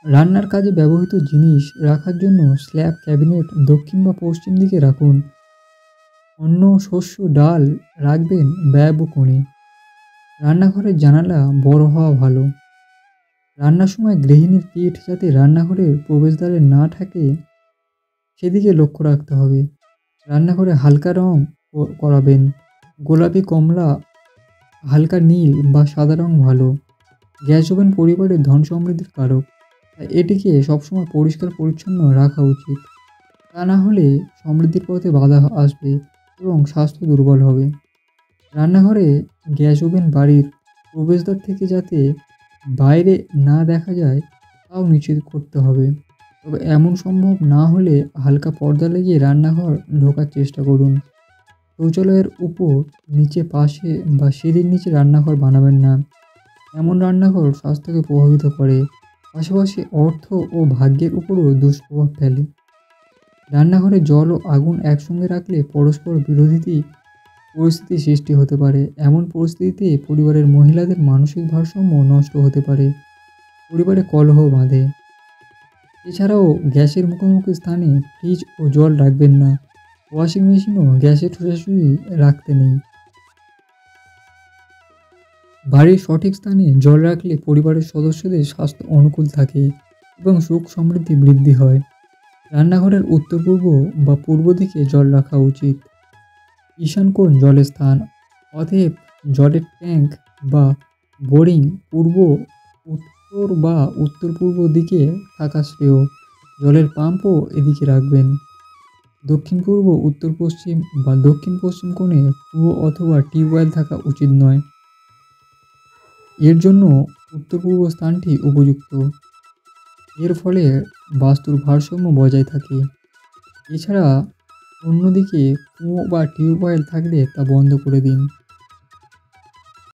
রান্নার কাজে ব্যবহৃত জিনিস রাখার জন্য স্ল্যাব ক্যাবিনেট দক্ষিণ বা পশ্চিম দিকে রাখুন। অন্ন, শস্য, ডাল রাখবেন ব্যয়বু কোণে। রান্নাঘরের জানালা বড় হওয়া ভালো। রান্নার সময় গৃহিণীর পিঠ যাতে রান্নাঘরের প্রবেশদ্বারে না থাকে সেদিকে লক্ষ্য রাখতে হবে। রান্নাঘরে হালকা রং করাবেন। গোলাপি, কমলা, হালকা নীল বা সাদা রং ভালো। গ্যাস ওভেন পরিবারের ধন সমৃদ্ধির কারক, তাই এটিকে সবসময় পরিষ্কার পরিচ্ছন্ন রাখা উচিত। তা না হলে সমৃদ্ধির পথে বাধা আসবে এবং স্বাস্থ্য দুর্বল হবে। রান্নাঘরে গ্যাস ওভেন বাড়ির প্রবেশদ্বার থেকে যাতে বাইরে না দেখা যায় তাও নিশ্চিত করতে হবে। তবে এমন সম্ভব না হলে হালকা পর্দা লাগিয়ে রান্নাঘর ঢোকার চেষ্টা করুন। শৌচালয়ের উপর, নিচে, পাশে বা সিঁড়ির নিচে রান্নাঘর বানাবেন না। এমন রান্নাঘর স্বাস্থ্যকে প্রভাবিত করে, পাশাপাশি অর্থ ও ভাগ্যের উপরও দুষ্প্রভাব ফেলে। রান্নাঘরে জল ও আগুন একসঙ্গে রাখলে পরস্পর বিরোধী পরিস্থিতি সৃষ্টি হতে পারে। এমন পরিস্থিতিতে পরিবারের মহিলাদের মানসিক ভারসাম্য নষ্ট হতে পারে, পরিবারে কলহ বাঁধে। এছাড়াও গ্যাসের মুখোমুখি স্থানে ফ্রিজ ও জল রাখবেন না। ওয়াশিং মেশিনও গ্যাসের সোজাসুজি রাখতে নেই। বাড়ির সঠিক স্থানে জল রাখলে পরিবারের সদস্যদের স্বাস্থ্য অনুকূল থাকে এবং সুখ সমৃদ্ধি বৃদ্ধি হয়। রান্নাঘরের উত্তর পূর্ব বা পূর্ব দিকে জল রাখা উচিত। ঈশান কোণ জলের স্থান, অতএব জলের ট্যাঙ্ক বা বোরিং পূর্ব, উত্তর বা উত্তর পূর্ব দিকে থাকা শ্রেয়। জলের পাম্পও এদিকে রাখবেন। দক্ষিণ পূর্ব, উত্তর পশ্চিম বা দক্ষিণ পশ্চিম কোণে কুয়ো অথবা টিউবওয়েল থাকা উচিত নয়। এর জন্য উত্তর পূর্ব স্থানটি উপযুক্ত। এর ফলে বাস্তুর ভারসাম্য বজায় থাকে। এছাড়া অন্যদিকে কুয়ো বা টিউবওয়েল থাকলে তা বন্ধ করে দিন।